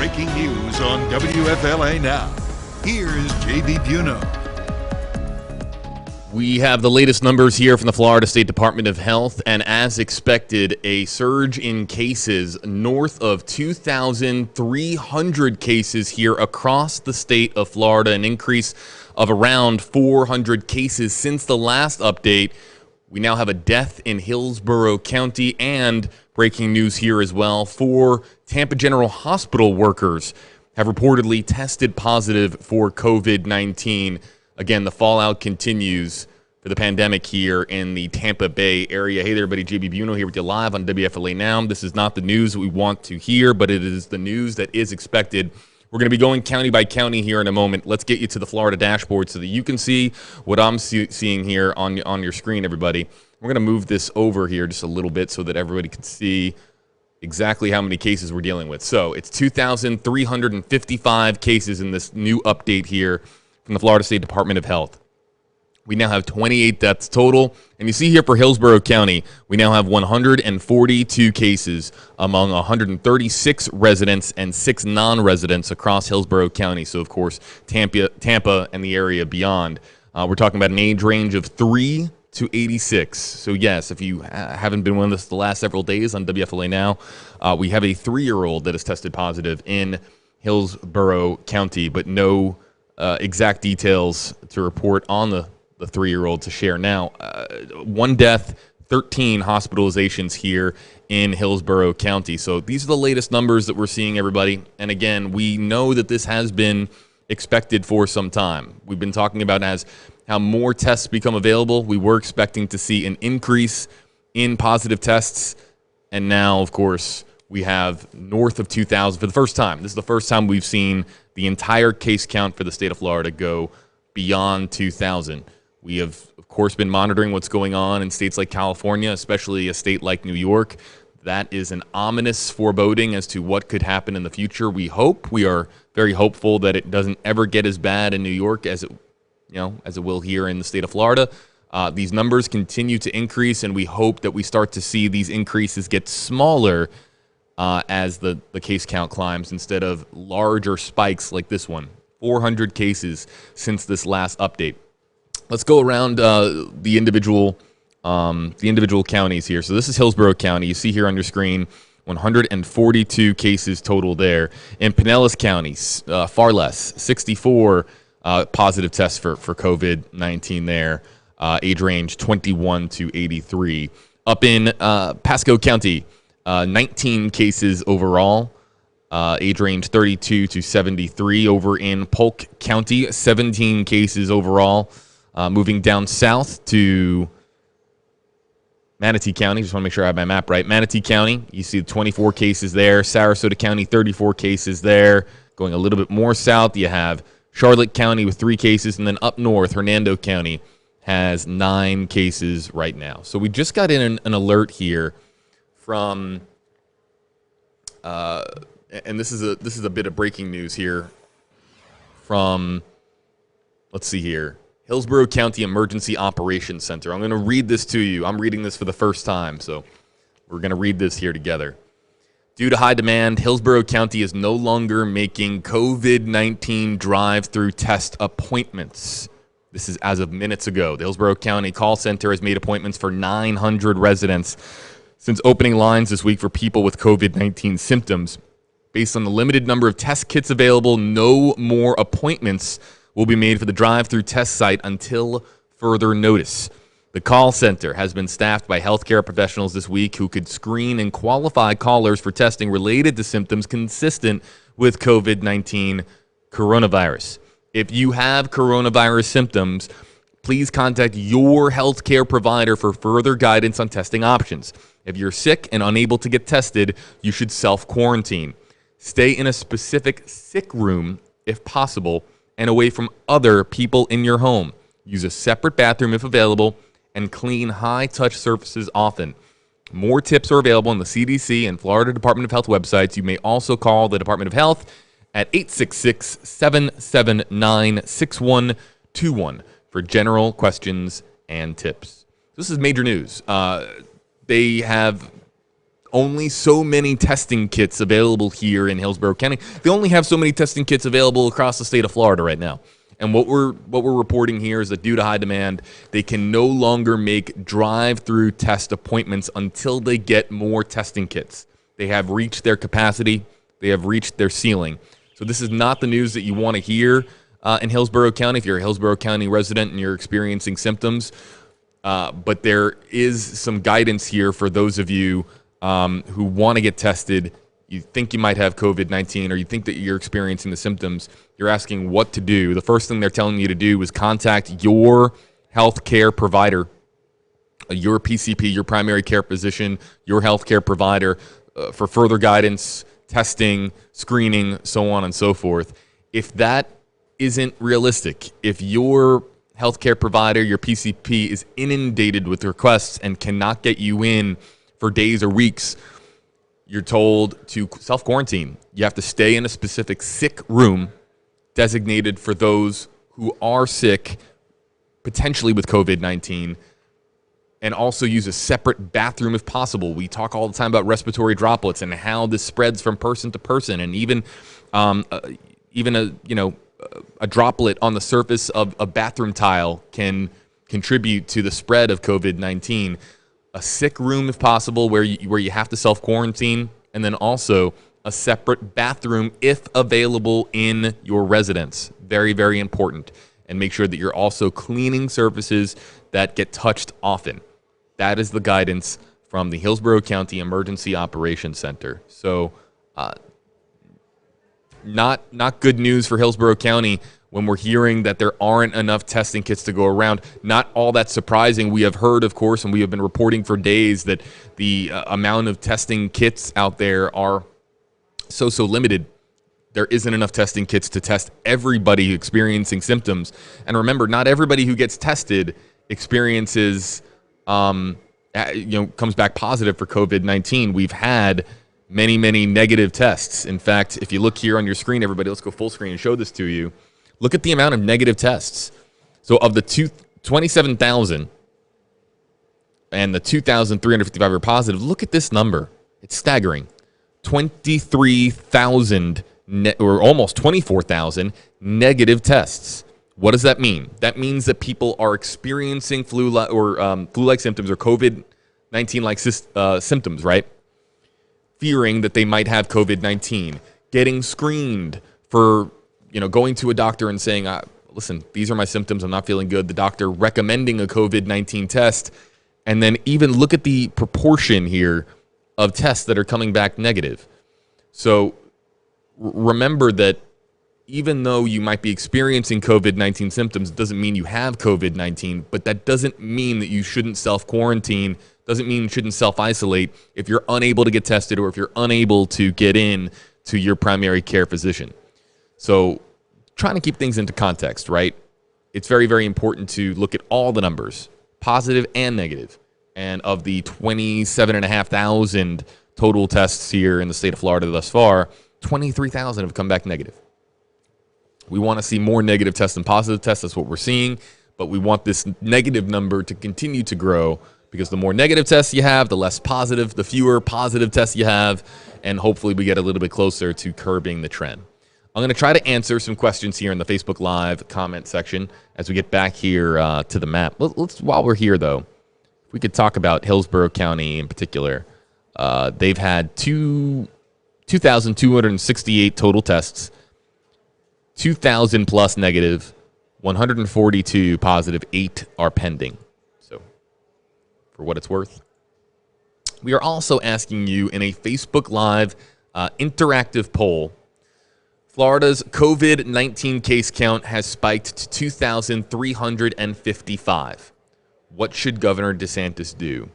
breaking news on WFLA Now. Here's JB Buno. We have the latest numbers here from the Florida State Department of Health, and as expected, a surge in cases north of 2,300 cases here across the state of Florida, an increase of around 400 cases since the last update. We now have a death in Hillsborough County, and breaking news here as well, 4 Tampa General Hospital workers have reportedly tested positive for COVID-19. Again, the fallout continues for the pandemic here in the Tampa Bay area. Hey there, everybody. JB Buno here with you live on WFLA Now. This is not the news we want to hear, but it is the news that is expected. We're going to be going county by county here in a moment. Let's get you to the Florida dashboard so that you can see what I'm seeing here on your screen, everybody. We're going to move this over here just a little bit so that everybody can see exactly how many cases we're dealing with. So it's 2,355 cases in this new update here from the Florida State Department of Health. We now have 28 deaths total. And you see here for Hillsborough County, we now have 142 cases among 136 residents and 6 non-residents across Hillsborough County. So, of course, Tampa and the area beyond. We're talking about an age range of 3 to 86. So, yes, if you haven't been with us the last several days on WFLA Now, we have a 3-year-old that has tested positive in Hillsborough County, but no exact details to report on the 3-year-old to share now. 1 death, 13 hospitalizations here in Hillsborough County. So these are the latest numbers that we're seeing, everybody. And again, we know that this has been expected for some time. We've been talking about as how more tests become available. We were expecting to see an increase in positive tests. And now, of course, we have north of 2,000 for the first time. This is the first time we've seen the entire case count for the state of Florida go beyond 2,000. We have, of course, been monitoring what's going on in states like California, especially a state like New York. That is an ominous foreboding as to what could happen in the future. We are very hopeful that it doesn't ever get as bad in New York as it will here in the state of Florida. These numbers continue to increase, and we hope that we start to see these increases get smaller as the case count climbs instead of larger spikes like this one. 400 cases since this last update. Let's go around the individual counties here. So this is Hillsborough County. You see here on your screen 142 cases total there. In Pinellas County, far less, 64 positive tests for COVID-19 there. Age range 21 to 83. Up in Pasco County, 19 cases overall. Age range 32 to 73. Over in Polk County, 17 cases overall. Moving down south to Manatee County. Just want to make sure I have my map right. Manatee County, you see 24 cases there. Sarasota County, 34 cases there. Going a little bit more south, you have Charlotte County with 3 cases. And then up north, Hernando County has 9 cases right now. So we just got in an alert here from, and this is a bit of breaking news here from, let's see here, Hillsborough County Emergency Operations Center. I'm going to read this to you. I'm reading this for the first time, so we're going to read this here together. Due to high demand, Hillsborough County is no longer making COVID-19 drive-through test appointments. This is as of minutes ago. The Hillsborough County call center has made appointments for 900 residents since opening lines this week for people with COVID-19 symptoms. Based on the limited number of test kits available, no more appointments will be made for the drive-through test site until further notice. The call center has been staffed by healthcare professionals this week who could screen and qualify callers for testing related to symptoms consistent with COVID-19 coronavirus. If you have coronavirus symptoms, please contact your healthcare provider for further guidance on testing options. If you're sick and unable to get tested, you should self-quarantine. Stay in a specific sick room if possible and away from other people in your home. Use a separate bathroom if available, and clean high-touch surfaces often. More tips are available on the CDC and Florida Department of Health websites. You may also call the Department of Health at 866-779-6121 for general questions and tips. This is major news. They have only so many testing kits available here in Hillsborough County. They only have so many testing kits available across the state of Florida right now. And what we're reporting here is that due to high demand, they can no longer make drive-through test appointments until they get more testing kits. They have reached their capacity. They have reached their ceiling. So this is not the news that you want to hear in Hillsborough County if you're a Hillsborough County resident and you're experiencing symptoms. But there is some guidance here for those of you who want to get tested. You think you might have COVID-19 or you think that you're experiencing the symptoms. You're asking what to do. The first thing they're telling you to do is contact your healthcare provider, your PCP, your primary care physician, your healthcare provider for further guidance, testing, screening, so on and so forth. If that isn't realistic, if your healthcare provider, your PCP, is inundated with requests and cannot get you in for days or weeks, you're told to self-quarantine. You have to stay in a specific sick room designated for those who are sick, potentially with COVID-19, and also use a separate bathroom if possible. We talk all the time about respiratory droplets and how this spreads from person to person, and even a droplet on the surface of a bathroom tile can contribute to the spread of COVID-19. A sick room if possible where you have to self-quarantine, and then also a separate bathroom if available in your residence. Very, very important. And make sure that you're also cleaning surfaces that get touched often. That is the guidance from the Hillsborough County Emergency Operations Center. So not good news for Hillsborough County when we're hearing that there aren't enough testing kits to go around. Not all that surprising. We have heard, of course, and we have been reporting for days that the amount of testing kits out there are so limited. There isn't enough testing kits to test everybody experiencing symptoms. And remember, not everybody who gets tested experiences, comes back positive for COVID-19. We've had many, many negative tests. In fact, if you look here on your screen, everybody, let's go full screen and show this to you. Look at the amount of negative tests. So of the 27,000 and the 2,355 are positive, look at this number. It's staggering. 23,000 or almost 24,000 negative tests. What does that mean? That means that people are experiencing flu-like symptoms or COVID-19-like symptoms, right? Fearing that they might have COVID-19, getting screened for, going to a doctor and saying, listen, these are my symptoms, I'm not feeling good. The doctor recommending a COVID-19 test. And then even look at the proportion here of tests that are coming back negative. So remember that even though you might be experiencing COVID-19 symptoms, it doesn't mean you have COVID-19, but that doesn't mean that you shouldn't self-quarantine, doesn't mean you shouldn't self-isolate if you're unable to get tested or if you're unable to get in to your primary care physician. So trying to keep things into context, right? It's very, very important to look at all the numbers, positive and negative. And of the 27,500 total tests here in the state of Florida thus far, 23,000 have come back negative. We want to see more negative tests than positive tests. That's what we're seeing. But we want this negative number to continue to grow because the more negative tests you have, the less positive, the fewer positive tests you have, and hopefully we get a little bit closer to curbing the trend. I'm going to try to answer some questions here in the Facebook Live comment section as we get back here to the map. While we're here, though, if we could talk about Hillsborough County in particular. They've had 2,268 total tests, 2,000 plus negative, 142 positive, 8 are pending. So, for what it's worth. We are also asking you in a Facebook Live interactive poll. Florida's COVID-19 case count has spiked to 2,355. What should Governor DeSantis do?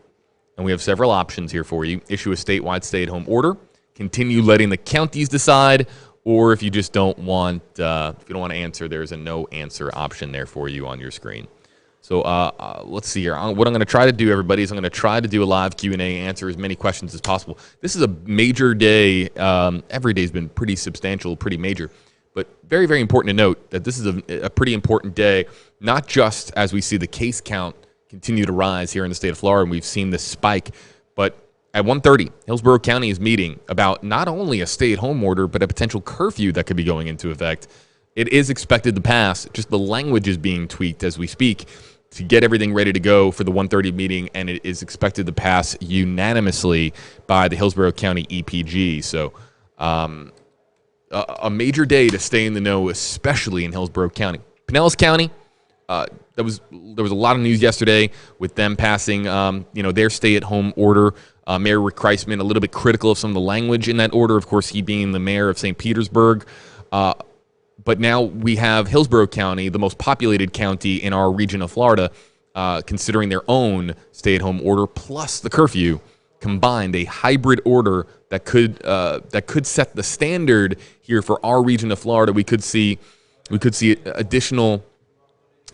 And we have several options here for you. Issue a statewide stay-at-home order, continue letting the counties decide, or if you just don't want, if you don't want to answer, there's a no answer option there for you on your screen. So let's see here. What I'm going to try to do, everybody, is I'm going to try to do a live Q&A, answer as many questions as possible. This is a major day. Every day has been pretty substantial, pretty major. But very, very important to note that this is a pretty important day, not just as we see the case count continue to rise here in the state of Florida, and we've seen this spike, but At 1:30, Hillsborough County is meeting about not only a stay-at-home order, but a potential curfew that could be going into effect. It is expected to pass. Just the language is being tweaked as we speak to get everything ready to go for the 1:30 meeting, and it is expected to pass unanimously by the Hillsborough County EPG. So a major day to stay in the know, especially in Hillsborough County. Pinellas County, there was a lot of news yesterday with them passing their stay-at-home order. Mayor Rick Kreisman a little bit critical of some of the language in that order, of course, he being the mayor of St. Petersburg. But now we have Hillsborough County, the most populated county in our region of Florida, considering their own stay-at-home order plus the curfew, combined, a hybrid order that could set the standard here for our region of Florida. We could see additional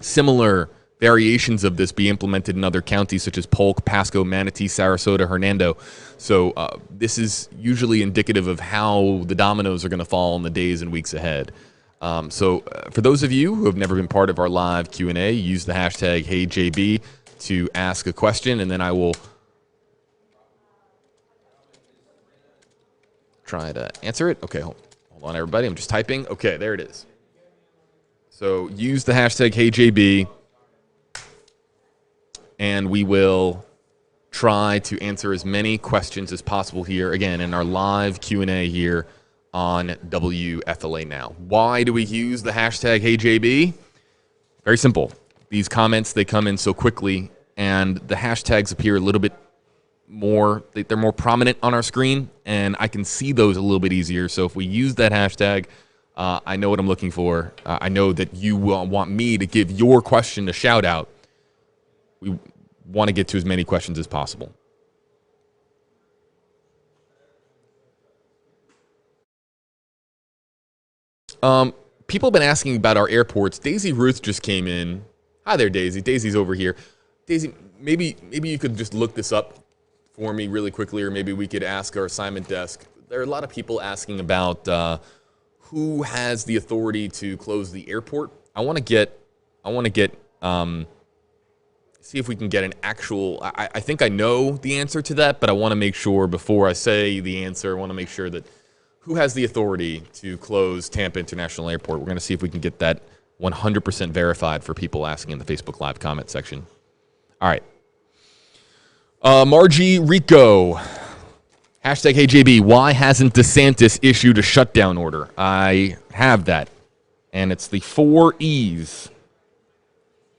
similar variations of this be implemented in other counties such as Polk, Pasco, Manatee, Sarasota, Hernando. So this is usually indicative of how the dominoes are going to fall in the days and weeks ahead. For those of you who have never been part of our live Q&A, use the hashtag HeyJB to ask a question, and then I will try to answer it. Okay, hold on, everybody. I'm just typing. Okay, there it is. So use the hashtag HeyJB, and we will try to answer as many questions as possible here, again, in our live Q&A here on WFLA Now. Why do we use the hashtag HeyJB? Very simple. These comments, they come in so quickly, and the hashtags appear a little bit more, they're more prominent on our screen, and I can see those a little bit easier. So if we use that hashtag, I know what I'm looking for. I know that you will want me to give your question a shout out. We want to get to as many questions as possible. People have been asking about our airports. Daisy Ruth just came in. Hi there, Daisy. Daisy's over here. Daisy, maybe you could just look this up for me really quickly, or maybe we could ask our assignment desk. There are a lot of people asking about who has the authority to close the airport. I want to see if we can get an actual. I think I know the answer to that, but I want to make sure before I say the answer. I want to make sure that who has the authority to close Tampa International Airport. We're going to see if we can get that 100% verified for people asking in the Facebook Live comment section. All right. Margie Rico. Hashtag HeyJB. Why hasn't DeSantis issued a shutdown order? I have that. And it's the 4 E's.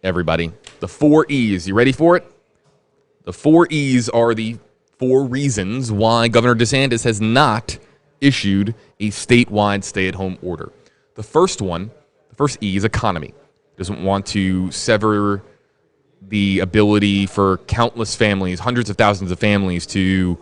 Everybody. The 4 E's. You ready for it? The 4 E's are the 4 reasons why Governor DeSantis has not issued a statewide stay-at-home order. The first E is economy. Doesn't want to sever the ability for countless families, hundreds of thousands of families, to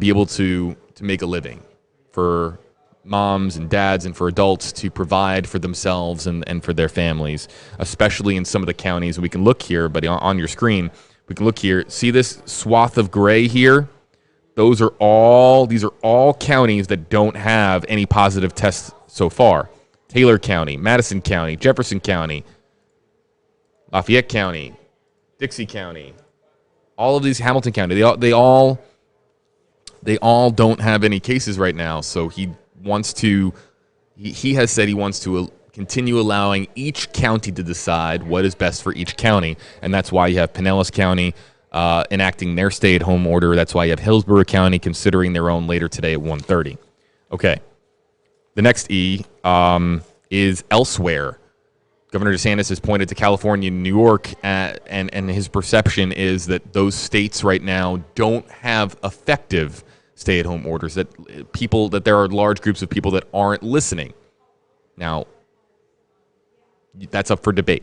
be able to make a living, for moms and dads and for adults to provide for themselves and for their families, especially in some of the counties. We can look here, but on your screen, we can look here. See this swath of gray here? These are all counties that don't have any positive tests so far. Taylor County, Madison County, Jefferson County, Lafayette County, Dixie County, all of these, Hamilton County, they all don't have any cases right now. So he has said he wants to continue allowing each county to decide what is best for each county, and that's why you have Pinellas County enacting their stay-at-home order. That's why you have Hillsborough County considering their own later today at 1:30. Okay. The next E is elsewhere. Governor DeSantis has pointed to California and New York, and his perception is that those states right now don't have effective stay-at-home orders, that there are large groups of people that aren't listening. Now, that's up for debate,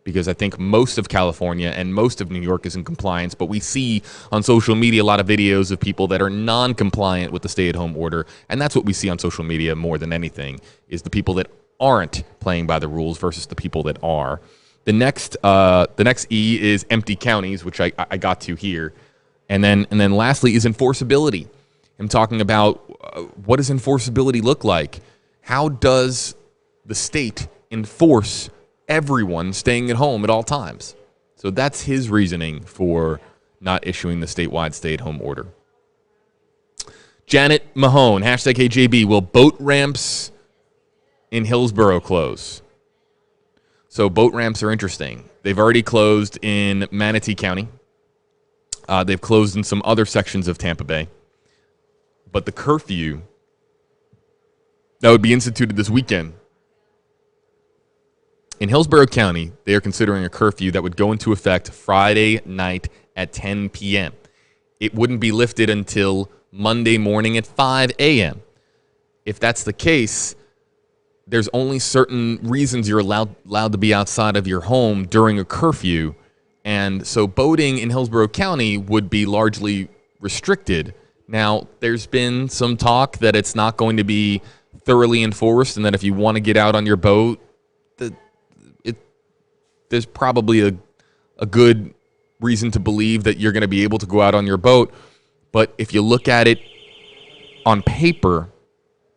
because I think most of California and most of New York is in compliance, but we see on social media a lot of videos of people that are non-compliant with the stay-at-home order, and that's what we see on social media more than anything, is the people that aren't playing by the rules versus the people that are. The next E is empty counties, which I got to here, and then lastly is enforceability. I'm talking about what does enforceability look like? How does the state enforce everyone staying at home at all times? So that's his reasoning for not issuing the statewide stay-at-home order. Janet Mahone, hashtag HeyJB, will boat ramps in Hillsborough close? So boat ramps are interesting. They've already closed in Manatee County. They've closed in some other sections of Tampa Bay. But the curfew that would be instituted this weekend, in Hillsborough County, they are considering a curfew that would go into effect Friday night at 10 p.m. It wouldn't be lifted until Monday morning at 5 a.m. If that's the case, there's only certain reasons you're allowed to be outside of your home during a curfew. And so boating in Hillsborough County would be largely restricted. Now, there's been some talk that it's not going to be thoroughly enforced and that if you want to get out on your boat, there's probably a good reason to believe that you're going to be able to go out on your boat. But if you look at it on paper,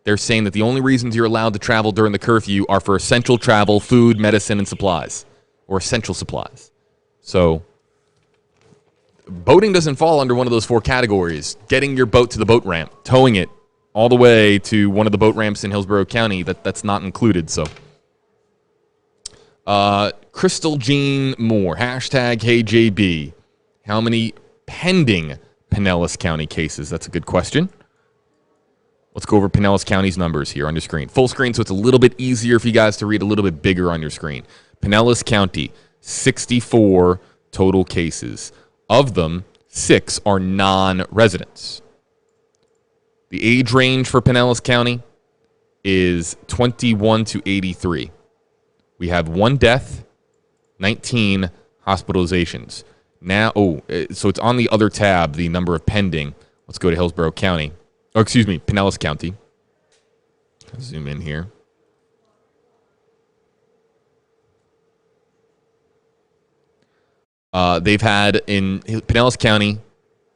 they're saying that the only reasons you're allowed to travel during the curfew are for essential travel, food, medicine, and supplies, or essential supplies. So boating doesn't fall under one of those four categories. Getting your boat to the boat ramp, towing it all the way to one of the boat ramps in Hillsborough County, that's not included. So, Crystal Jean Moore, hashtag HeyJB. How many pending Pinellas County cases? That's a good question. Let's go over Pinellas County's numbers here on your screen. Full screen, so it's a little bit easier for you guys to read, a little bit bigger on your screen. Pinellas County, 64 total cases. Of them, 6 are non-residents. The age range for Pinellas County is 21 to 83. We have 1 death, 19 hospitalizations. Now, so it's on the other tab, the number of pending. Let's go to Hillsborough County. Oh, excuse me, Pinellas County. Zoom in here. They've had in Pinellas County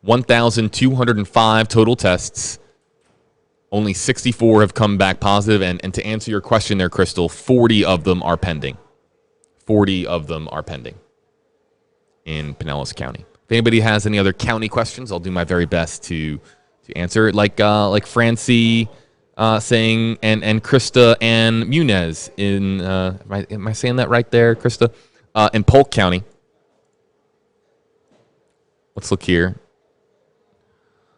1,205 total tests. Only 64 have come back positive. And to answer your question there, Crystal, 40 of them are pending. 40 of them are pending in Pinellas County. If anybody has any other county questions, I'll do my very best to answer it. Like Francie saying, and Krista and Munez in, am I saying that right there, Krista? In Polk County. Let's look here.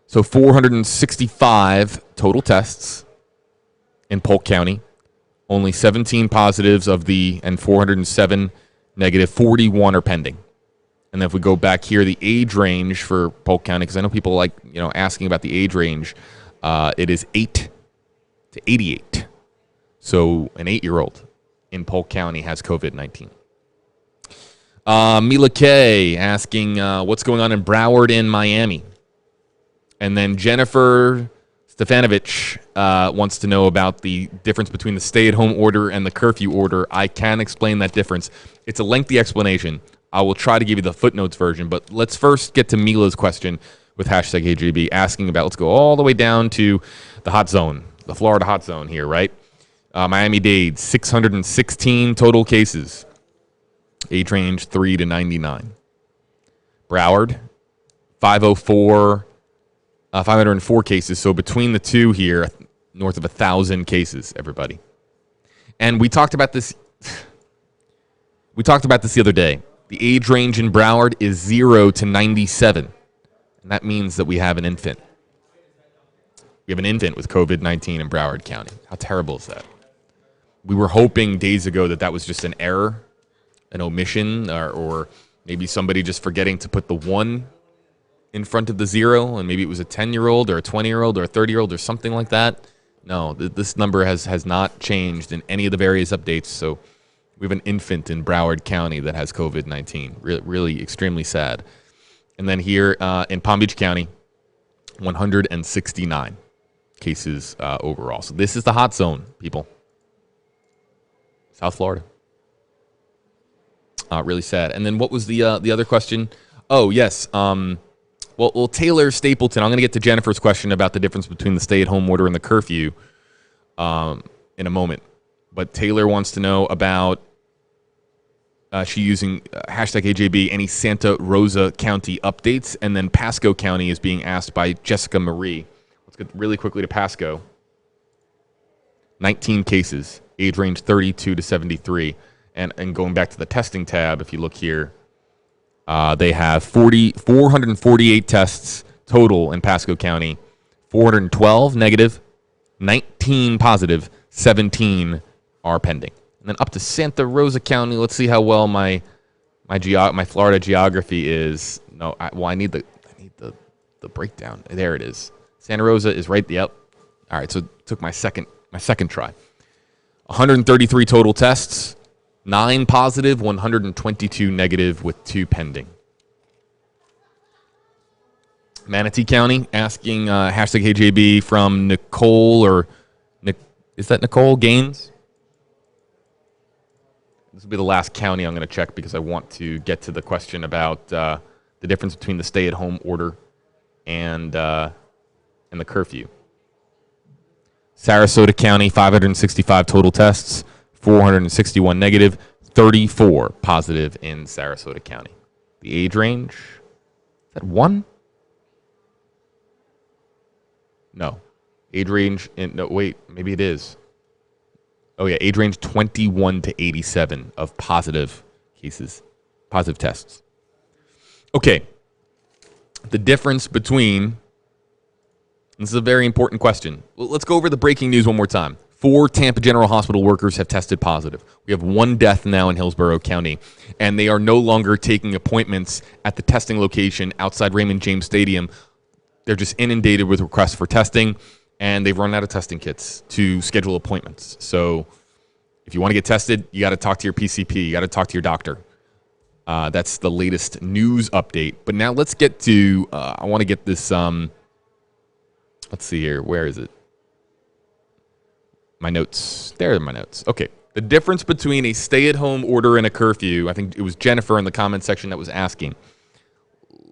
So 465 total tests in Polk County. Only 17 positives and 407 negative. 41 are pending. And then if we go back here, the age range for Polk County, because I know people like asking about the age range, it is 8 to 88. So an 8-year-old in Polk County has COVID-19. Mila K asking what's going on in Broward and Miami. And then Jennifer Stefanovich wants to know about the difference between the stay-at-home order and the curfew order. I can explain that difference. It's a lengthy explanation. I will try to give you the footnotes version, but let's first get to Mila's question with hashtag HJB asking about, let's go all the way down to the hot zone, the Florida hot zone here, right? Miami-Dade, 616 total cases. Age range 3 to 99. Broward, 504 cases. So between the two here, north of 1,000 cases, everybody. And we talked about this. We talked about this the other day. The age range in Broward is 0 to 97. And that means that we have an infant. We have an infant with COVID-19 in Broward County. How terrible is that? We were hoping days ago that was just an error, an omission, or maybe somebody just forgetting to put the 1 in front of the 0, and maybe it was a 10-year-old or a 20-year-old or a 30-year-old or something like that. No, this number has not changed in any of the various updates. So we have an infant in Broward County that has COVID-19. Really extremely sad. And then here in Palm Beach County, 169 cases overall. So this is the hot zone, people. South Florida. Really sad. And then what was the other question? Oh, yes. Well, Taylor Stapleton, I'm going to get to Jennifer's question about the difference between the stay-at-home order and the curfew in a moment. But Taylor wants to know about she using hashtag AJB, any Santa Rosa County updates. And then Pasco County is being asked by Jessica Marie. Let's get really quickly to Pasco. 19 cases, age range 32 to 73. And going back to the testing tab, if you look here, they have 448 tests total in Pasco County, 412 negative, 19 positive, 17 are pending. And then up to Santa Rosa County, let's see how well my Florida geography is. I need the breakdown. There it is. Santa Rosa is right. Yep. All right. So it took my second try. 133 total tests, 9 positive, 122 negative, with 2 pending. Manatee County asking hashtag HJB from Nicole is that Nicole Gaines? This will be the last county I'm going to check because I want to get to the question about the difference between the stay-at-home order and the curfew. Sarasota County, 565 total tests, 461 negative, 34 positive in Sarasota County. The age range, is that 1? No. Age range, maybe it is. Oh, yeah, age range 21 to 87 of positive cases, positive tests. Okay. The difference between, this is a very important question. Let's go over the breaking news one more time. 4 Tampa General Hospital workers have tested positive. We have 1 death now in Hillsborough County, and they are no longer taking appointments at the testing location outside Raymond James Stadium. They're just inundated with requests for testing, and they've run out of testing kits to schedule appointments. So if you want to get tested, you got to talk to your PCP. You got to talk to your doctor. That's the latest news update. But now let's get to, I want to get this, let's see here. Where is it? My notes. There are my notes. Okay. The difference between a stay-at-home order and a curfew, I think it was Jennifer in the comment section that was asking.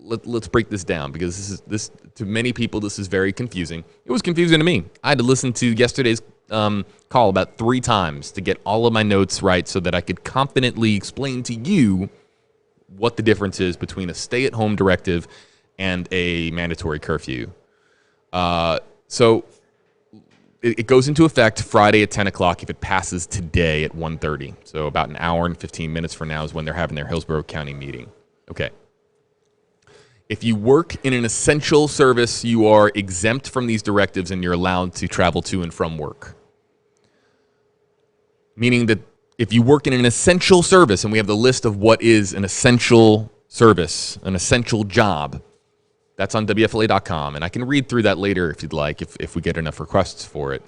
Let's break this down because this to many people, this is very confusing. It was confusing to me. I had to listen to yesterday's call about 3 times to get all of my notes right so that I could confidently explain to you what the difference is between a stay-at-home directive and a mandatory curfew. So it goes into effect Friday at 10 o'clock if it passes today at 1:30. So about an hour and 15 minutes from now is when they're having their Hillsborough County meeting. Okay. If you work in an essential service, you are exempt from these directives and you're allowed to travel to and from work. Meaning that if you work in an essential service, and we have the list of what is an essential service, an essential job, that's on WFLA.com, and I can read through that later if you'd like, if we get enough requests for it.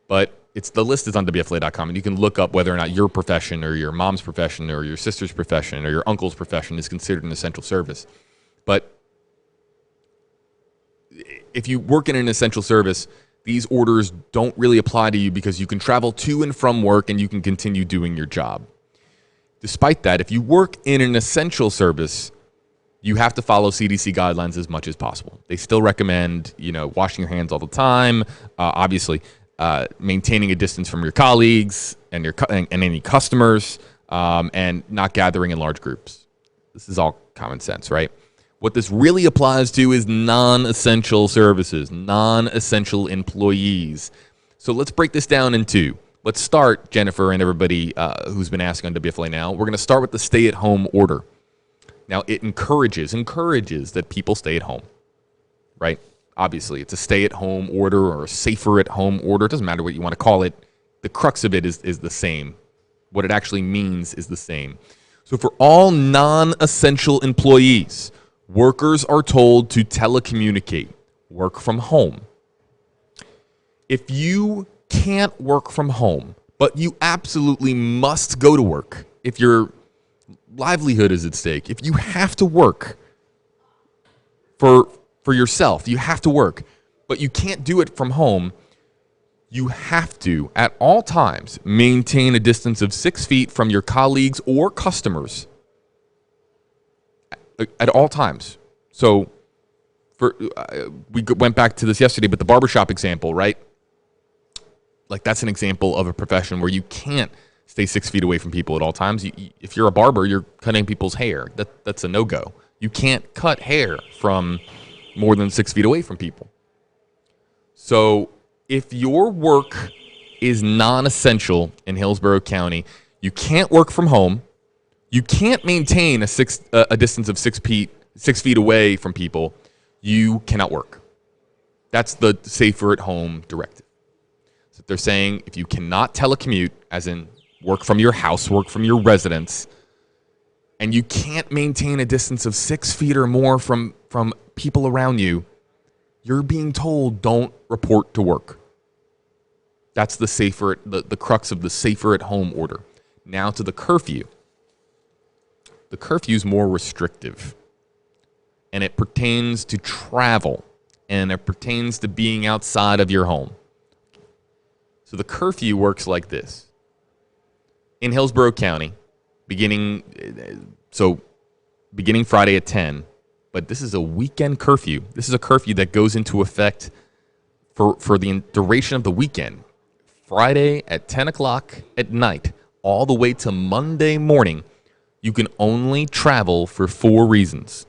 But the list is on WFLA.com, and you can look up whether or not your profession or your mom's profession or your sister's profession or your uncle's profession is considered an essential service. But if you work in an essential service, these orders don't really apply to you because you can travel to and from work and you can continue doing your job. Despite that, if you work in an essential service, you have to follow CDC guidelines as much as possible. They still recommend, washing your hands all the time, obviously, maintaining a distance from your colleagues and any customers, and not gathering in large groups. This is all common sense, right? What this really applies to is non-essential services, non-essential employees. So let's break this down in 2. Let's start, Jennifer and everybody who's been asking on WFLA now. We're going to start with the stay-at-home order. Now, it encourages that people stay at home, right? Obviously, it's a stay-at-home order or a safer-at-home order. It doesn't matter what you want to call it. The crux of it is the same. What it actually means is the same. So for all non-essential employees, workers are told to telecommunicate, work from home. If you can't work from home, but you absolutely must go to work, if your livelihood is at stake, if you have to work for yourself, you have to work, but you can't do it from home, you have to, at all times, maintain a distance of 6 feet from your colleagues or customers. At all times. So we went back to this yesterday, but the barbershop example, right? Like that's an example of a profession where you can't stay 6 feet away from people at all times. If you're a barber, you're cutting people's hair. That's a no-go. You can't cut hair from more than 6 feet away from people. So if your work is non-essential in Hillsborough County, you can't work from home. You can't maintain a distance of 6 feet away from people. You cannot work. That's the safer at home directive. So they're saying if you cannot telecommute, as in work from your house, work from your residence, and you can't maintain a distance of 6 feet or more from people around you, you're being told don't report to work. That's the crux of the safer at home order. Now to the curfew. The curfew is more restrictive, and it pertains to travel, and it pertains to being outside of your home. So the curfew works like this. In Hillsborough County, beginning Friday at 10, but this is a weekend curfew. This is a curfew that goes into effect for the duration of the weekend. Friday at 10 o'clock at night, all the way to Monday morning, you can only travel for 4 reasons,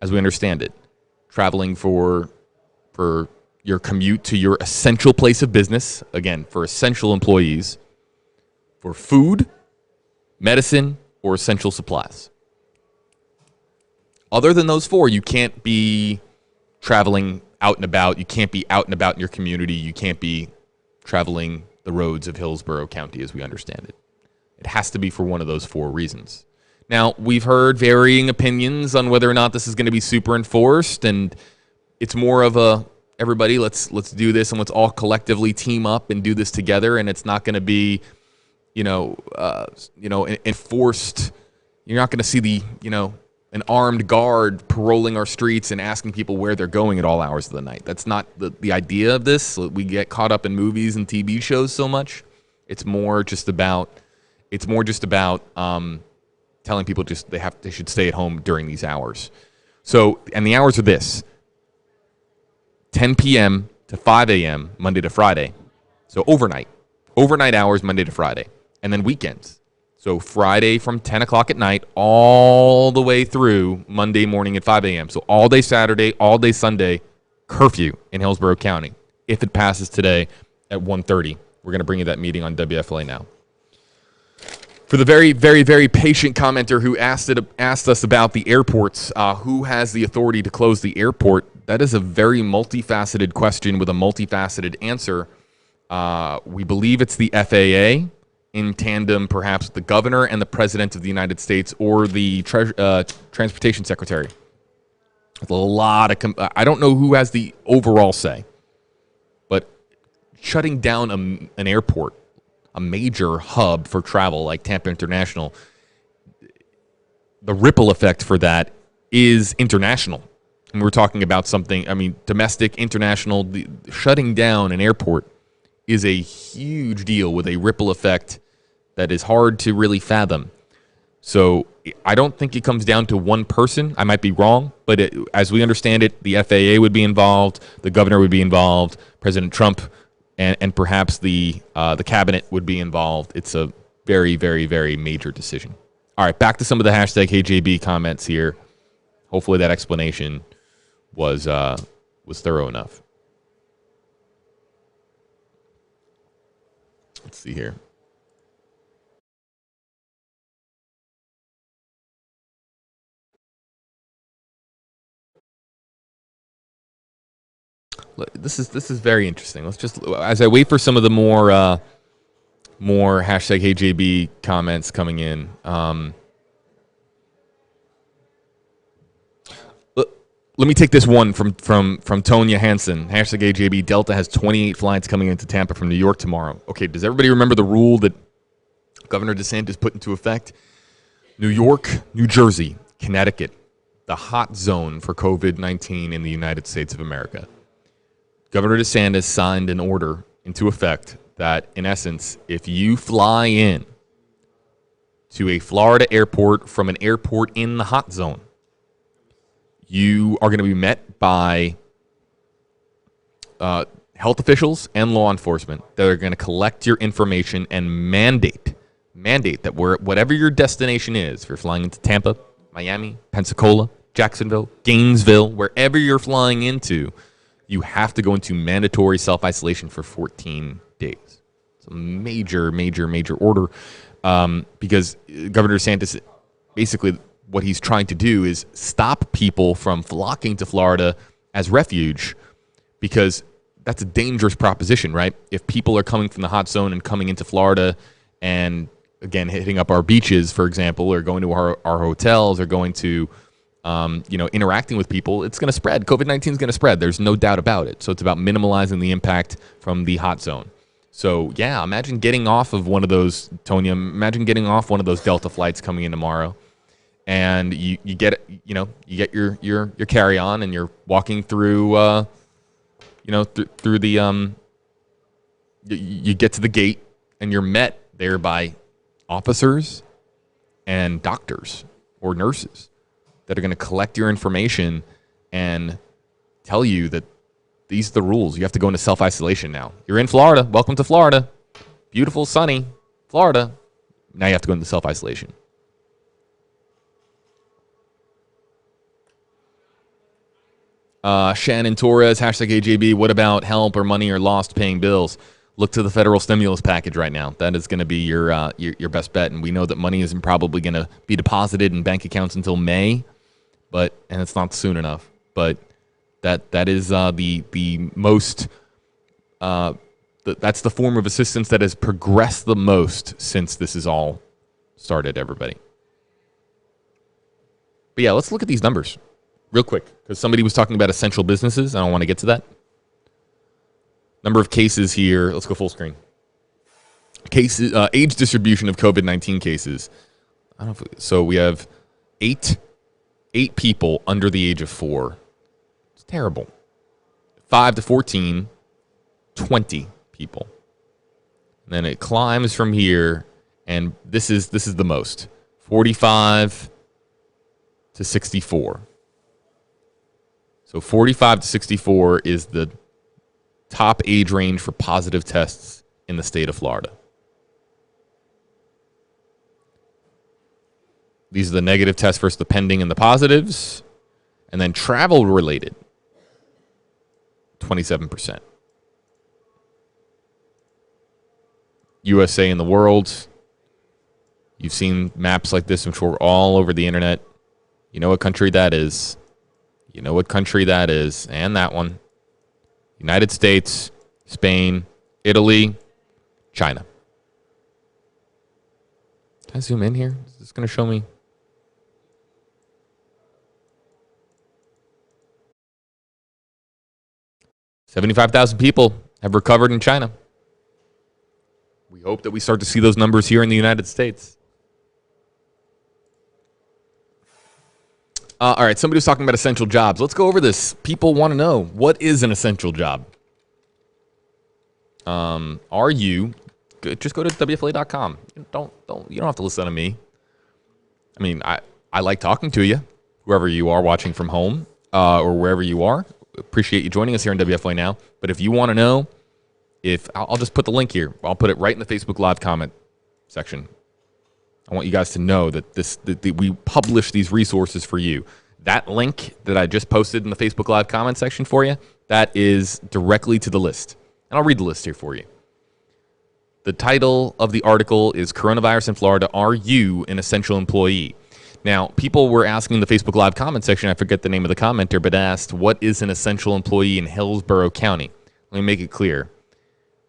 as we understand it. Traveling for your commute to your essential place of business, again, for essential employees, for food, medicine, or essential supplies. Other than those 4, you can't be traveling out and about. You can't be out and about in your community. You can't be traveling the roads of Hillsborough County as we understand it. It has to be for one of those 4 reasons. Now, we've heard varying opinions on whether or not this is going to be super enforced, and it's more of a, everybody, let's do this, and let's all collectively team up and do this together, and it's not going to be, enforced. You're not going to see an armed guard paroling our streets and asking people where they're going at all hours of the night. That's not the idea of this. We get caught up in movies and TV shows so much. It's more just about telling people they should stay at home during these hours. So, and the hours are this: 10 p.m. to 5 a.m. Monday to Friday. So overnight hours Monday to Friday, and then weekends. So Friday from 10 o'clock at night all the way through Monday morning at 5 a.m. So all day Saturday, all day Sunday, curfew in Hillsborough County. If it passes today at 1:30, we're going to bring you that meeting on WFLA Now. For the very, very, very patient commenter who asked us about the airports, who has the authority to close the airport, that is a very multifaceted question with a multifaceted answer. We believe it's the FAA, in tandem perhaps with the governor and the president of the United States, or the transportation secretary. There's a lot of I don't know who has the overall say, but shutting down an airport, a major hub for travel like Tampa International, the ripple effect for that is international. And we're talking about something, domestic, international. Shutting down an airport is a huge deal with a ripple effect that is hard to really fathom. So I don't think it comes down to one person. I might be wrong, but as we understand it, the FAA would be involved, the governor would be involved, President Trump, and perhaps the cabinet would be involved. It's a very, very, very major decision. All right, back to some of the hashtag HeyJB comments here. Hopefully that explanation was thorough enough. Let's see here. This is very interesting. Let's just, as I wait for some of the more hashtag HeyJB comments coming in. Let me take this one from Tonya Hansen. Hashtag HeyJB. Delta has 28 flights coming into Tampa from New York tomorrow. Okay, does everybody remember the rule that Governor DeSantis put into effect? New York, New Jersey, Connecticut, the hot zone for COVID-19 in the United States of America. Governor DeSantis signed an order into effect that, in essence, if you fly in to a Florida airport from an airport in the hot zone, you are going to be met by health officials and law enforcement that are going to collect your information and mandate that whatever your destination is, if you're flying into Tampa, Miami, Pensacola, Jacksonville, Gainesville, wherever you're flying into, you have to go into mandatory self-isolation for 14 days. It's a major, major, major order because Governor DeSantis, basically what he's trying to do is stop people from flocking to Florida as refuge, because that's a dangerous proposition, right? If people are coming from the hot zone and coming into Florida and, again, hitting up our beaches, for example, or going to our hotels, or going to interacting with people, it's going to spread. COVID-19 is going to spread. There's no doubt about it. So it's about minimalizing the impact from the hot zone. So yeah, imagine getting off of one of those, Tonya, imagine getting off one of those Delta flights coming in tomorrow, and you get your carry-on, and you're walking through, through the, you get to the gate, and you're met there by officers and doctors or nurses that are going to collect your information and tell you that these are the rules. You have to go into self-isolation now. You're in Florida. Welcome to Florida. Beautiful, sunny Florida. Now you have to go into self-isolation. Shannon Torres, #AJB. What about help or money or lost paying bills? Look to the federal stimulus package right now. That is going to be your best bet. And we know that money isn't probably going to be deposited in bank accounts until May. And it's not soon enough, but that is the most that's the form of assistance that has progressed the most since this is all started, everybody. But yeah, let's look at these numbers real quick, because somebody was talking about essential businesses. I don't want to get to that. Number of cases here. Let's go full screen. Cases, age distribution of COVID-19 cases. So we have eight people under the age of 4. It's terrible. 5 to 14, 20 people. And then it climbs from here, and this is the most. 45 to 64. So 45 to 64 is the top age range for positive tests in the state of Florida. These are the negative tests versus the pending and the positives. And then travel related, 27%. USA and the world. You've seen maps like this, I'm sure, all over the internet. You know what country that is. You know what country that is. And that one. United States, Spain, Italy, China. Can I zoom in here? Is this going to show me? $75,000 people have recovered in China. We hope that we start to see those numbers here in the United States. All right, somebody was talking about essential jobs. Let's go over this. People want to know, what is an essential job? Are you... Just go to WFLA.com. You don't have to listen to me. I mean, I like talking to you, whoever you are watching from home or wherever you are. Appreciate you joining us here on WFLA Now. But if you want to know, I'll just put the link here. I'll put it right in the Facebook Live comment section. I want you guys to know that we publish these resources for you. That link that I just posted in the Facebook Live comment section for you, that is directly to the list. And I'll read the list here for you. The title of the article is Coronavirus in Florida, Are You an Essential Employee? Now, people were asking in the Facebook Live comment section, I forget the name of the commenter, but asked, what is an essential employee in Hillsborough County? Let me make it clear.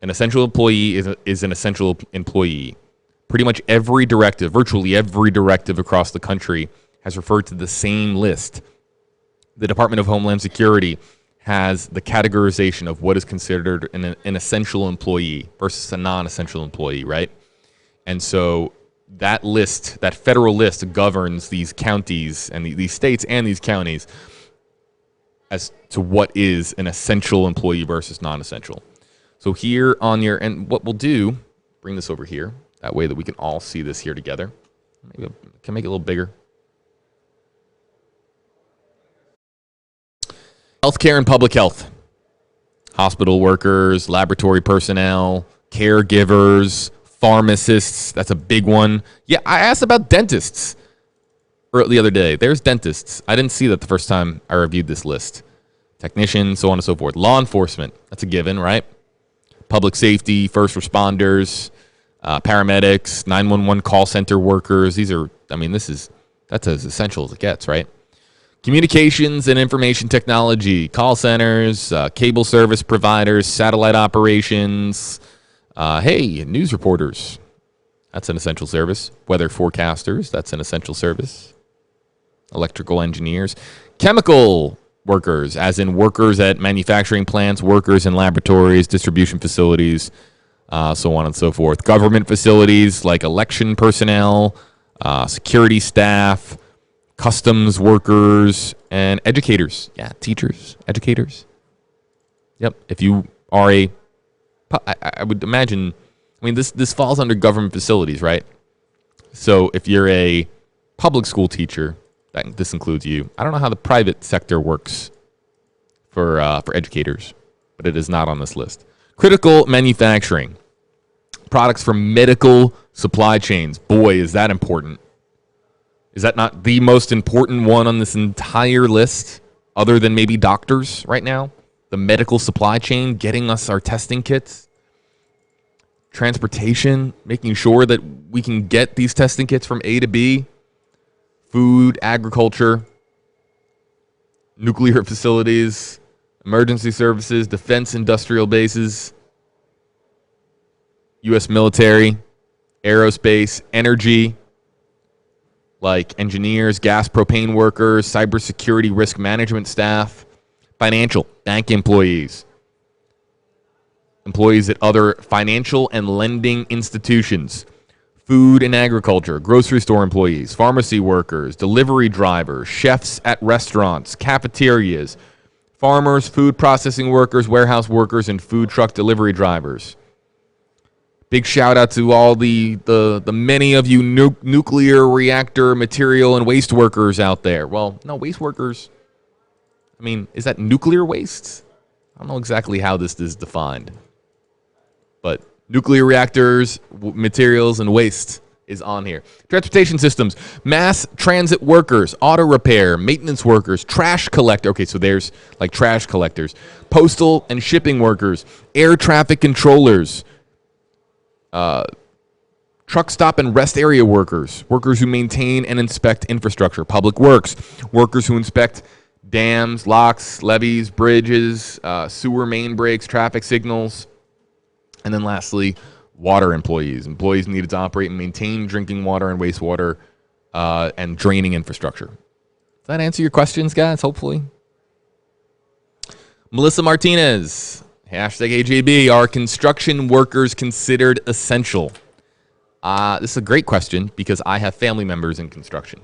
An essential employee is an essential employee. Pretty much every directive, virtually every directive across the country has referred to the same list. The Department of Homeland Security has the categorization of what is considered an essential employee versus a non-essential employee, right? And so that list, that federal list, governs these counties and these states and these counties as to what is an essential employee versus non-essential. So here on your, and what we'll do, bring this over here, that way that we can all see this here together. Maybe I can make it a little bigger. Healthcare and public health. Hospital workers, laboratory personnel, caregivers, pharmacists. That's a big one. Yeah, I asked about dentists the other day. There's dentists. I didn't see that the first time I reviewed this list. technicians, so on and so forth. Law enforcement, that's a given, right? Public safety, first responders, paramedics, 911 call center workers. That's as essential as it gets, right? Communications and information technology, call centers, cable service providers, satellite operations. News reporters. That's an essential service. Weather forecasters, that's an essential service. Electrical engineers. Chemical workers, as in workers at manufacturing plants, workers in laboratories, distribution facilities, so on and so forth. Government facilities like election personnel, security staff, customs workers, and educators. Yeah, teachers, educators. Yep, if you are I would imagine, this falls under government facilities, right? So if you're a public school teacher, this includes you. I don't know how the private sector works for educators, but it is not on this list. Critical manufacturing. Products for medical supply chains. Boy, is that important. Is that not the most important one on this entire list, other than maybe doctors right now? The medical supply chain, getting us our testing kits. Transportation, making sure that we can get these testing kits from A to B. Food, agriculture, nuclear facilities, emergency services, defense industrial bases, U.S. military, aerospace, energy, like engineers, gas propane workers, cybersecurity risk management staff, financial, bank employees, employees at other financial and lending institutions, food and agriculture, grocery store employees, pharmacy workers, delivery drivers, chefs at restaurants, cafeterias, farmers, food processing workers, warehouse workers, and food truck delivery drivers. Big shout out to all the many of you nuclear reactor material and waste workers out there. Well, no, waste workers. Is that nuclear waste? I don't know exactly how this is defined. But nuclear reactors, materials, and waste is on here. Transportation systems, mass transit workers, auto repair, maintenance workers, trash collector. Okay, so there's like trash collectors. Postal and shipping workers, air traffic controllers, truck stop and rest area workers, workers who maintain and inspect infrastructure, public works, workers who inspect dams, locks, levees, bridges, sewer main breaks, traffic signals. And then lastly, water employees. Employees needed to operate and maintain drinking water and wastewater and draining infrastructure. Does that answer your questions, guys? Hopefully. Melissa Martinez, #AJB. Are construction workers considered essential? This is a great question because I have family members in construction.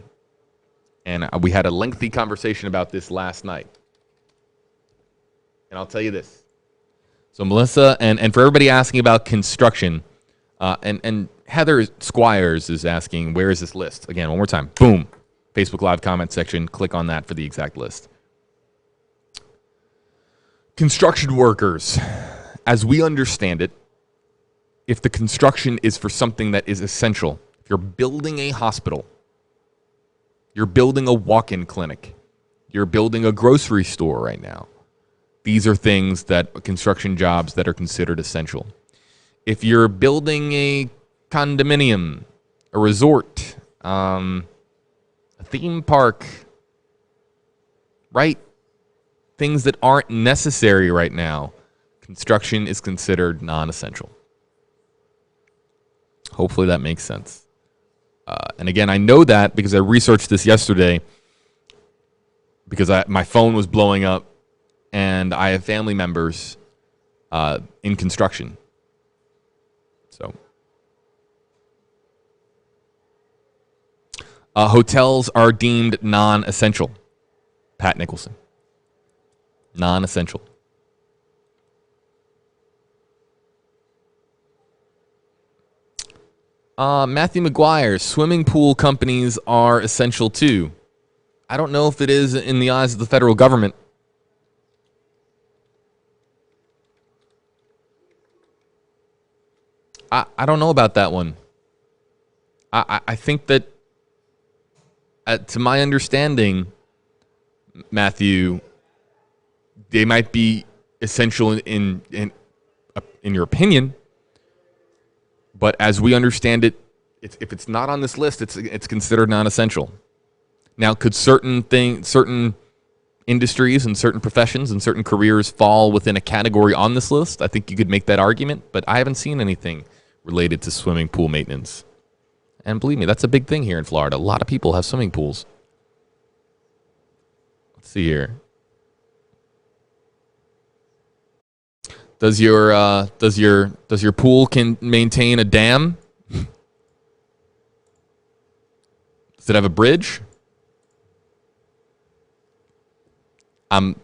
And we had a lengthy conversation about this last night. And I'll tell you this. So Melissa, and for everybody asking about construction, and Heather Squires is asking, where is this list? Again, one more time. Boom. Facebook Live comment section. Click on that for the exact list. Construction workers, as we understand it, if the construction is for something that is essential, if you're building a hospital, you're building a walk-in clinic, you're building a grocery store right now, these are things that construction jobs that are considered essential. If you're building a condominium, a resort, a theme park, right? Things that aren't necessary right now, construction is considered non-essential. Hopefully that makes sense. And again, I know that because I researched this yesterday because my phone was blowing up. And I have family members in construction. So, hotels are deemed non-essential. Pat Nicholson. Non-essential. Matthew McGuire, swimming pool companies are essential too. I don't know if it is in the eyes of the federal government. I don't know about that one. I think that, to my understanding, Matthew, they might be essential in your opinion, but as we understand it, if it's not on this list, it's considered non-essential. Now, could certain industries and certain professions and certain careers fall within a category on this list? I think you could make that argument, but I haven't seen anything related to swimming pool maintenance. And believe me, that's a big thing here in Florida. A lot of people have swimming pools. Let's see here. Does your pool can maintain a dam? Does it have a bridge? I'm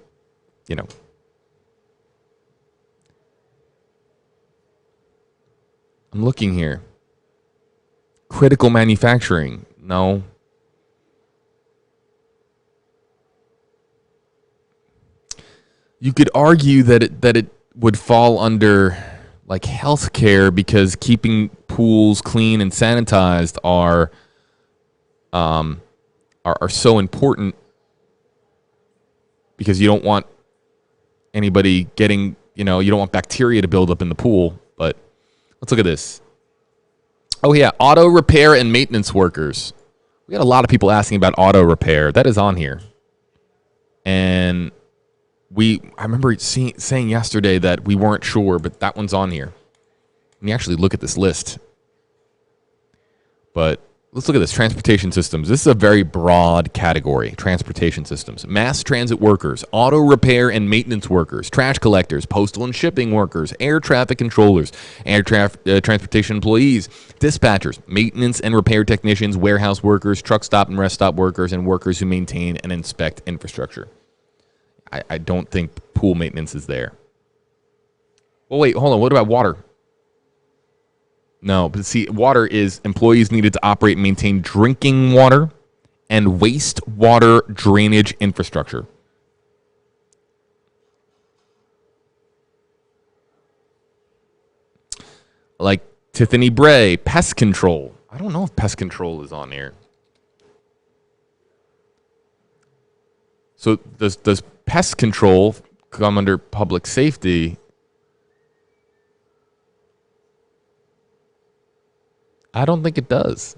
looking here. Critical manufacturing. No. You could argue that it would fall under like healthcare because keeping pools clean and sanitized are so important, because you don't want anybody getting, you don't want bacteria to build up in the pool. But let's look at this. Oh yeah, auto repair and maintenance workers. We got a lot of people asking about auto repair. That is on here. And I remember saying yesterday that we weren't sure, but that one's on here. Let me actually look at this list. But let's look at this. Transportation systems. This is a very broad category. Transportation systems. Mass transit workers, auto repair and maintenance workers, trash collectors, postal and shipping workers, air traffic controllers, transportation employees, dispatchers, maintenance and repair technicians, warehouse workers, truck stop and rest stop workers, and workers who maintain and inspect infrastructure. I don't think pool maintenance is there. Well, wait, hold on. What about water? No, but see, water is employees needed to operate and maintain drinking water and wastewater drainage infrastructure. Like Tiffany Bray, pest control. I don't know if pest control is on here. So does pest control come under public safety? I don't think it does.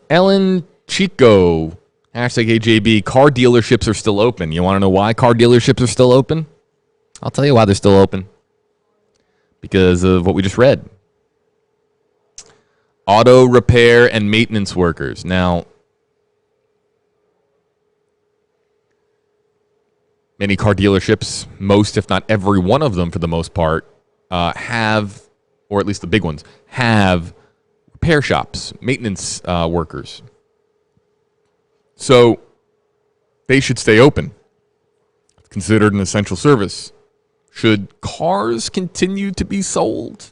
Ellen Chico, hashtag AJB, car dealerships are still open. You want to know why car dealerships are still open? I'll tell you why they're still open. Because of what we just read. Auto repair and maintenance workers. Now, many car dealerships, most if not every one of them for the most part, have, or at least the big ones, have repair shops, maintenance workers. So they should stay open. It's considered an essential service. Should cars continue to be sold?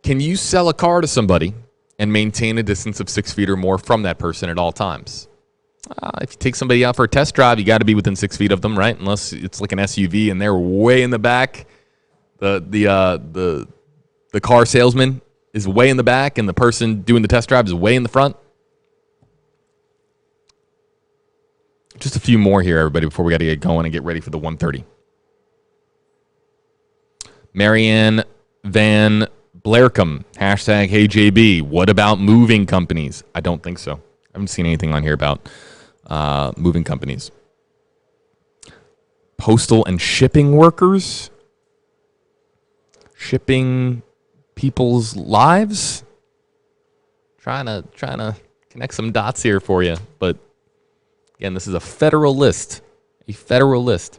Can you sell a car to somebody and maintain a distance of 6 feet or more from that person at all times? If you take somebody out for a test drive, you got to be within 6 feet of them, right? Unless it's like an SUV and they're way in the back. The car salesman is way in the back and the person doing the test drive is way in the front. Just a few more here, everybody, before we got to get going and get ready for the 1:30. Marianne Van Blaircombe, hashtag HeyJB. What about moving companies? I don't think so. I haven't seen anything on here about moving companies. Postal and shipping workers? Shipping people's lives? Trying to connect some dots here for you. But again, this is a federal list. A federal list.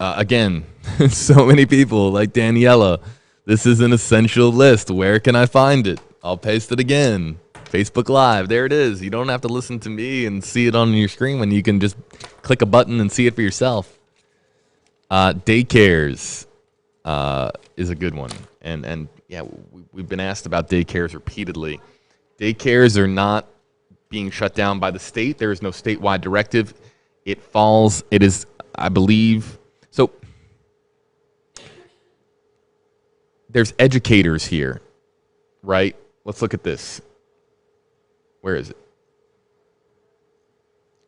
Again, so many people like Daniela. This is an essential list. Where can I find it? I'll paste it again. Facebook Live. There it is. You don't have to listen to me and see it on your screen when you can just click a button and see it for yourself. Daycares is a good one. And yeah, we've been asked about daycares repeatedly. Daycares are not being shut down by the state. There is no statewide directive. It is, I believe, so there's educators here right? Let's look at this. Where is it?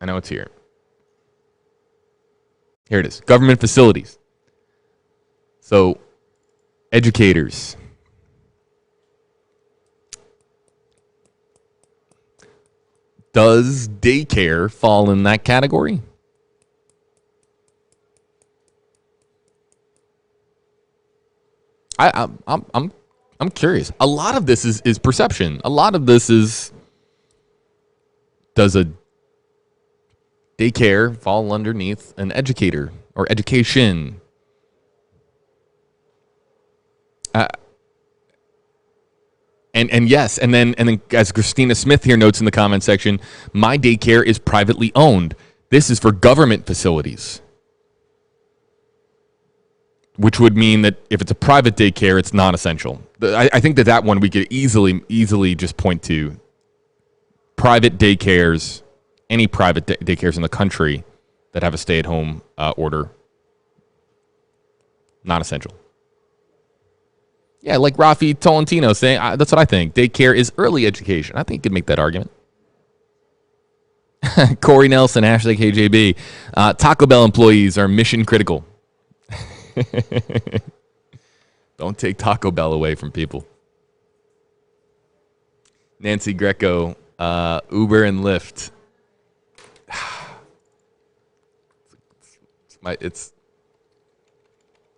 I know it's here. Here it is. Government facilities. So, educators. Does daycare fall in that category? I'm curious. A lot of this is perception. A lot of this is, does a daycare fall underneath an educator or education? And yes, and then as Christina Smith here notes in the comment section, my daycare is privately owned. This is for government facilities, which would mean that if it's a private daycare, it's non-essential. I think that one we could easily just point to. Private daycares, any private daycares in the country that have a stay-at-home order, non-essential. Yeah, like Rafi Tolentino saying, that's what I think. Daycare is early education. I think you could make that argument. Corey Nelson, hashtag KJB. Taco Bell employees are mission critical. Don't take Taco Bell away from people. Nancy Greco, Uber and Lyft.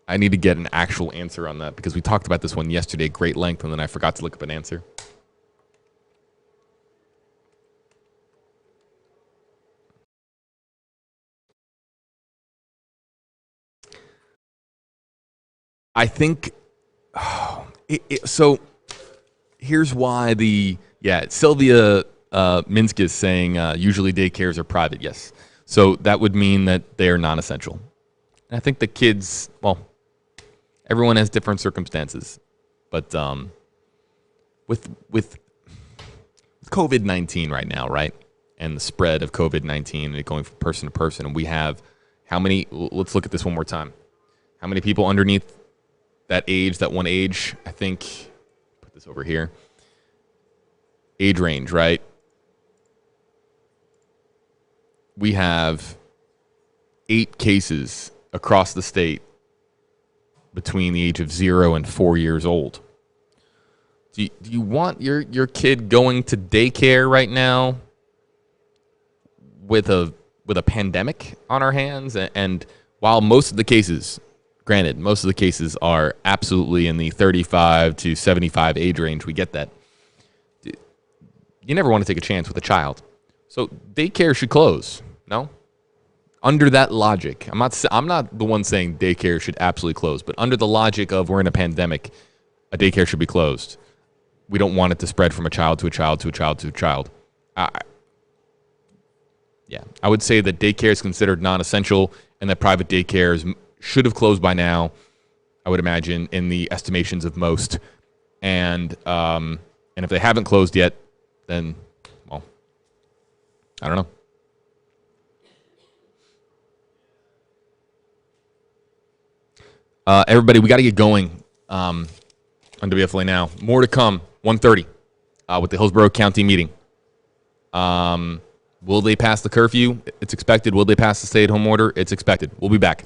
I need to get an actual answer on that because we talked about this one yesterday at great length and then I forgot to look up an answer. I think, so here's why Sylvia Minsk is saying usually daycares are private, yes. So that would mean that they're non-essential. And I think the kids, well, everyone has different circumstances, but with COVID-19 right now, right, and the spread of COVID-19 and it going from person to person, and we have how many? Let's look at this one more time. How many people underneath that one age? I think put this over here. Age range, right? We have 8 cases across the state between the age of 0 and 4 years old. Do you want your kid going to daycare right now with a pandemic on our hands? And while most of the cases, granted, most of the cases are absolutely in the 35 to 75 age range, we get that. You never want to take a chance with a child. So daycare should close, no? Under that logic, I'm not the one saying daycare should absolutely close, but under the logic of we're in a pandemic, a daycare should be closed. We don't want it to spread from a child to a child to a child to a child. I would say that daycare is considered non-essential and that private daycares should have closed by now, I would imagine, in the estimations of most. And if they haven't closed yet, then, well, I don't know. Everybody, we got to get going on WFLA now. More to come, 1:30 with the Hillsborough County meeting. Will they pass the curfew? It's expected. Will they pass the stay-at-home order? It's expected. We'll be back.